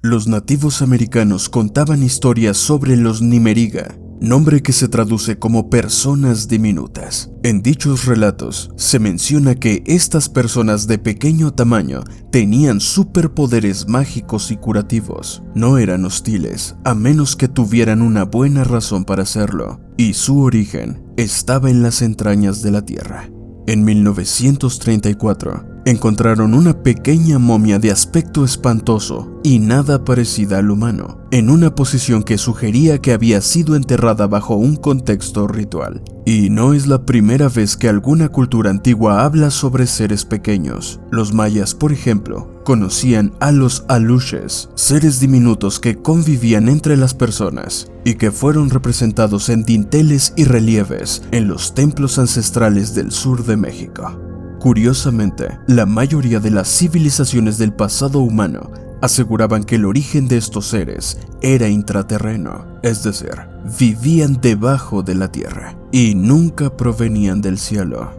Los nativos americanos contaban historias sobre los Nimeriga, nombre que se traduce como personas diminutas. En dichos relatos se menciona que estas personas de pequeño tamaño tenían superpoderes mágicos y curativos. No eran hostiles, a menos que tuvieran una buena razón para hacerlo, y su origen estaba en las entrañas de la tierra. En 1934, encontraron una pequeña momia de aspecto espantoso y nada parecida al humano, en una posición que sugería que había sido enterrada bajo un contexto ritual. Y no es la primera vez que alguna cultura antigua habla sobre seres pequeños. Los mayas, por ejemplo, conocían a los aluches, seres diminutos que convivían entre las personas y que fueron representados en dinteles y relieves en los templos ancestrales del sur de México. Curiosamente, la mayoría de las civilizaciones del pasado humano aseguraban que el origen de estos seres era intraterreno, es decir, vivían debajo de la tierra y nunca provenían del cielo.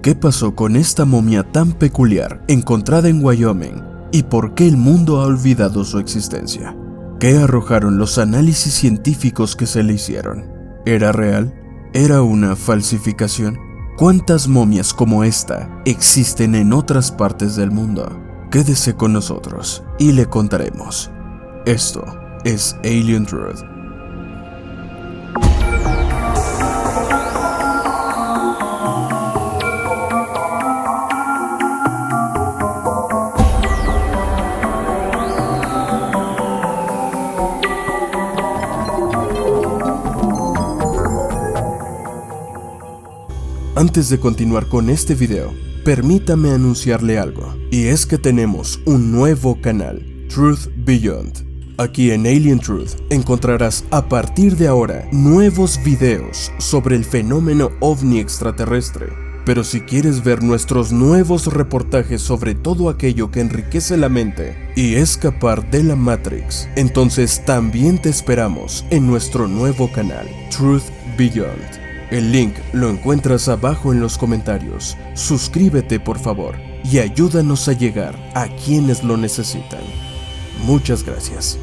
¿Qué pasó con esta momia tan peculiar encontrada en Wyoming y por qué el mundo ha olvidado su existencia? ¿Qué arrojaron los análisis científicos que se le hicieron? ¿Era real? ¿Era una falsificación? ¿Cuántas momias como esta existen en otras partes del mundo? Quédese con nosotros y le contaremos. Esto es Alien Truth. Antes de continuar con este video, permítame anunciarle algo, y es que tenemos un nuevo canal, Truth Beyond. Aquí en Alien Truth encontrarás a partir de ahora nuevos videos sobre el fenómeno ovni extraterrestre. Pero si quieres ver nuestros nuevos reportajes sobre todo aquello que enriquece la mente y escapar de la Matrix, entonces también te esperamos en nuestro nuevo canal, Truth Beyond. El link lo encuentras abajo en los comentarios. Suscríbete por favor y ayúdanos a llegar a quienes lo necesitan. Muchas gracias.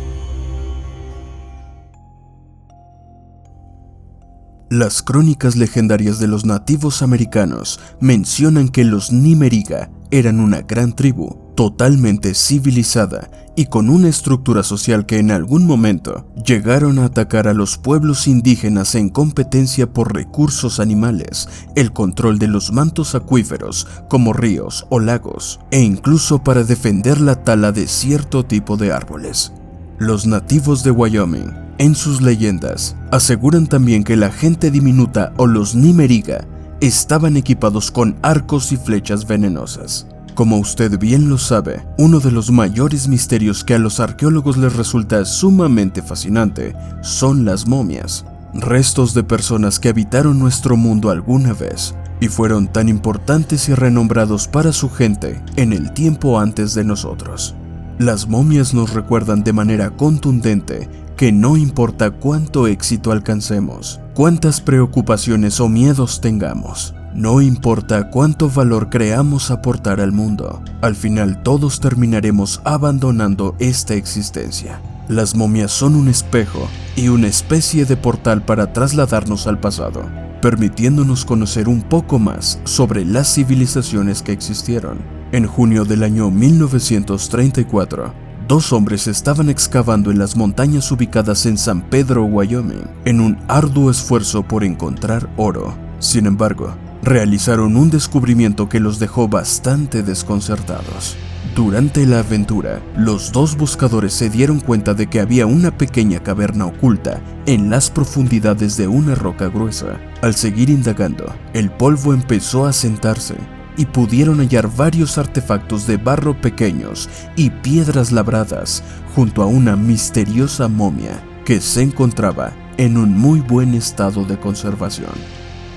Las crónicas legendarias de los nativos americanos mencionan que los Nimeriga eran una gran tribu, totalmente civilizada y con una estructura social que en algún momento llegaron a atacar a los pueblos indígenas en competencia por recursos animales, el control de los mantos acuíferos como ríos o lagos, e incluso para defender la tala de cierto tipo de árboles. Los nativos de Wyoming, en sus leyendas, aseguran también que la gente diminuta o los Nimeriga estaban equipados con arcos y flechas venenosas. Como usted bien lo sabe, uno de los mayores misterios que a los arqueólogos les resulta sumamente fascinante son las momias, restos de personas que habitaron nuestro mundo alguna vez y fueron tan importantes y renombrados para su gente en el tiempo antes de nosotros. Las momias nos recuerdan de manera contundente que no importa cuánto éxito alcancemos, cuántas preocupaciones o miedos tengamos, no importa cuánto valor creamos aportar al mundo, al final todos terminaremos abandonando esta existencia. Las momias son un espejo y una especie de portal para trasladarnos al pasado, permitiéndonos conocer un poco más sobre las civilizaciones que existieron. En junio del año 1934, dos hombres estaban excavando en las montañas ubicadas en San Pedro, Wyoming, en un arduo esfuerzo por encontrar oro. Sin embargo, realizaron un descubrimiento que los dejó bastante desconcertados. Durante la aventura, los dos buscadores se dieron cuenta de que había una pequeña caverna oculta en las profundidades de una roca gruesa. Al seguir indagando, el polvo empezó a sentarse y pudieron hallar varios artefactos de barro pequeños y piedras labradas junto a una misteriosa momia que se encontraba en un muy buen estado de conservación.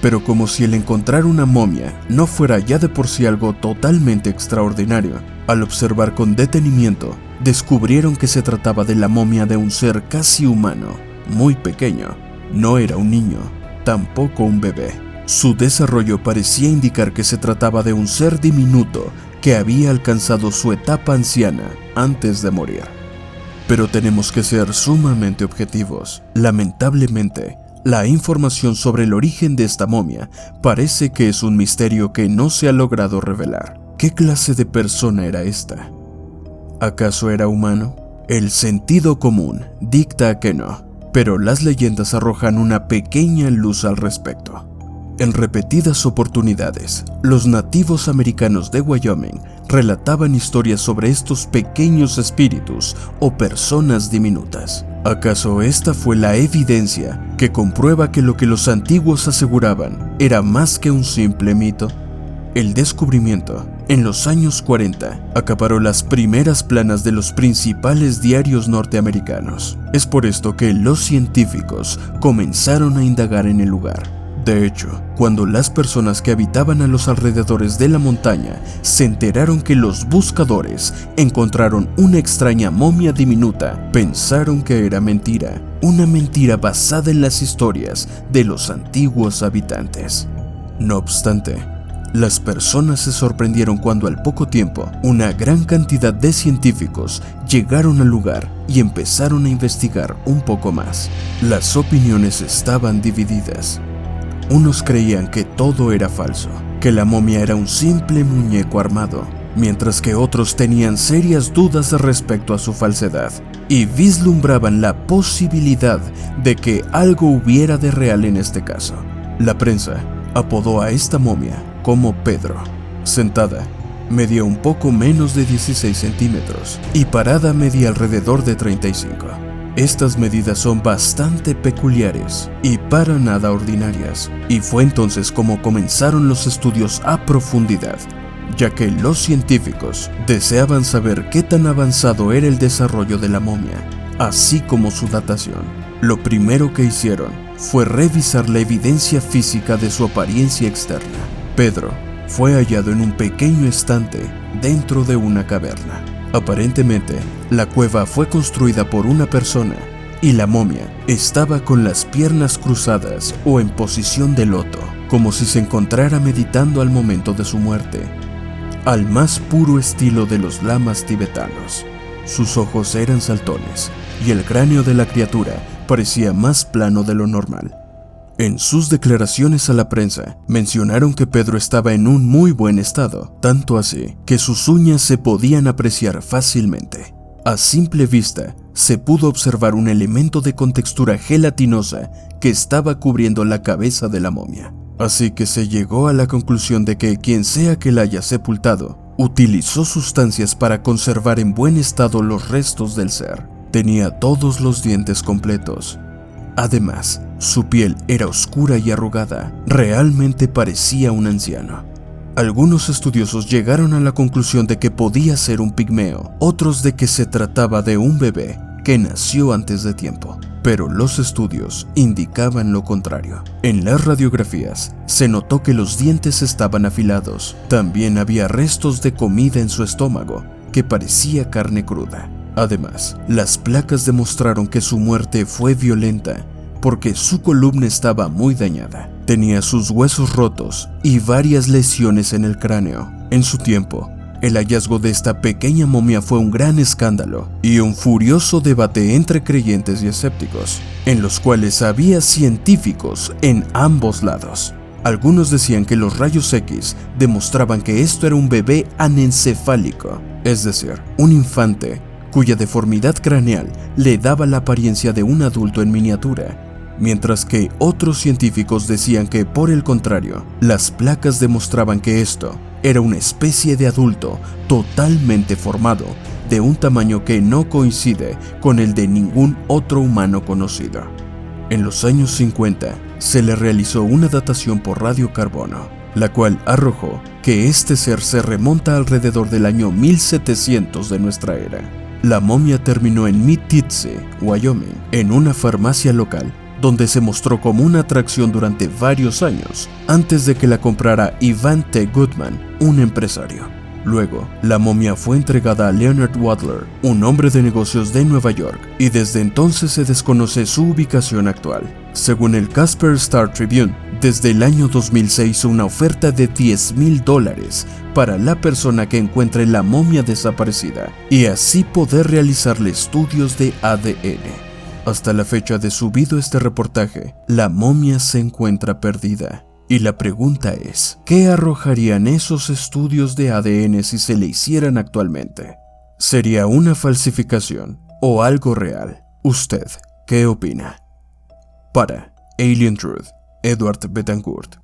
Pero como si el encontrar una momia no fuera ya de por sí algo totalmente extraordinario, al observar con detenimiento, descubrieron que se trataba de la momia de un ser casi humano, muy pequeño. No era un niño, tampoco un bebé. Su desarrollo parecía indicar que se trataba de un ser diminuto que había alcanzado su etapa anciana antes de morir. Pero tenemos que ser sumamente objetivos. Lamentablemente, la información sobre el origen de esta momia parece que es un misterio que no se ha logrado revelar. ¿Qué clase de persona era esta? ¿Acaso era humano? El sentido común dicta que no, pero las leyendas arrojan una pequeña luz al respecto. En repetidas oportunidades, los nativos americanos de Wyoming relataban historias sobre estos pequeños espíritus o personas diminutas. ¿Acaso esta fue la evidencia que comprueba que lo que los antiguos aseguraban era más que un simple mito? El descubrimiento, en los años 40, acaparó las primeras planas de los principales diarios norteamericanos. Es por esto que los científicos comenzaron a indagar en el lugar. De hecho, cuando las personas que habitaban a los alrededores de la montaña se enteraron que los buscadores encontraron una extraña momia diminuta, pensaron que era mentira, una mentira basada en las historias de los antiguos habitantes. No obstante, las personas se sorprendieron cuando al poco tiempo una gran cantidad de científicos llegaron al lugar y empezaron a investigar un poco más. Las opiniones estaban divididas. Unos creían que todo era falso, que la momia era un simple muñeco armado, mientras que otros tenían serias dudas respecto a su falsedad y vislumbraban la posibilidad de que algo hubiera de real en este caso. La prensa apodó a esta momia como Pedro. Sentada, medía un poco menos de 16 centímetros y parada medía alrededor de 35. Estas medidas son bastante peculiares y para nada ordinarias, y fue entonces como comenzaron los estudios a profundidad, ya que los científicos deseaban saber qué tan avanzado era el desarrollo de la momia, así como su datación. Lo primero que hicieron fue revisar la evidencia física de su apariencia externa. Pedro fue hallado en un pequeño estante dentro de una caverna. Aparentemente, la cueva fue construida por una persona y la momia estaba con las piernas cruzadas o en posición de loto, como si se encontrara meditando al momento de su muerte, al más puro estilo de los lamas tibetanos. Sus ojos eran saltones y el cráneo de la criatura parecía más plano de lo normal. En sus declaraciones a la prensa, mencionaron que Pedro estaba en un muy buen estado, tanto así que sus uñas se podían apreciar fácilmente. A simple vista, se pudo observar un elemento de contextura gelatinosa que estaba cubriendo la cabeza de la momia. Así que se llegó a la conclusión de que quien sea que la haya sepultado, utilizó sustancias para conservar en buen estado los restos del ser. Tenía todos los dientes completos. Además, su piel era oscura y arrugada, realmente parecía un anciano. Algunos estudiosos llegaron a la conclusión de que podía ser un pigmeo, otros de que se trataba de un bebé que nació antes de tiempo, pero los estudios indicaban lo contrario. En las radiografías se notó que los dientes estaban afilados, también había restos de comida en su estómago, que parecía carne cruda. Además, las placas demostraron que su muerte fue violenta porque su columna estaba muy dañada. Tenía sus huesos rotos y varias lesiones en el cráneo. En su tiempo, el hallazgo de esta pequeña momia fue un gran escándalo y un furioso debate entre creyentes y escépticos, en los cuales había científicos en ambos lados. Algunos decían que los rayos X demostraban que esto era un bebé anencefálico, es decir, un infante cuya deformidad craneal le daba la apariencia de un adulto en miniatura, mientras que otros científicos decían que, por el contrario, las placas demostraban que esto era una especie de adulto totalmente formado, de un tamaño que no coincide con el de ningún otro humano conocido. En los años 50 se le realizó una datación por radiocarbono, la cual arrojó que este ser se remonta alrededor del año 1700 de nuestra era. La momia terminó en Meeteetse, Wyoming, en una farmacia local, donde se mostró como una atracción durante varios años, antes de que la comprara Ivan T. Goodman, un empresario. Luego, la momia fue entregada a Leonard Wadler, un hombre de negocios de Nueva York, y desde entonces se desconoce su ubicación actual. Según el Casper Star Tribune, desde el año 2006 una oferta de $10,000 para la persona que encuentre la momia desaparecida y así poder realizarle estudios de ADN. Hasta la fecha de subido este reportaje, la momia se encuentra perdida. Y la pregunta es, ¿qué arrojarían esos estudios de ADN si se le hicieran actualmente? ¿Sería una falsificación o algo real? ¿Usted qué opina? Para Alien Truth, Edward Betancourt.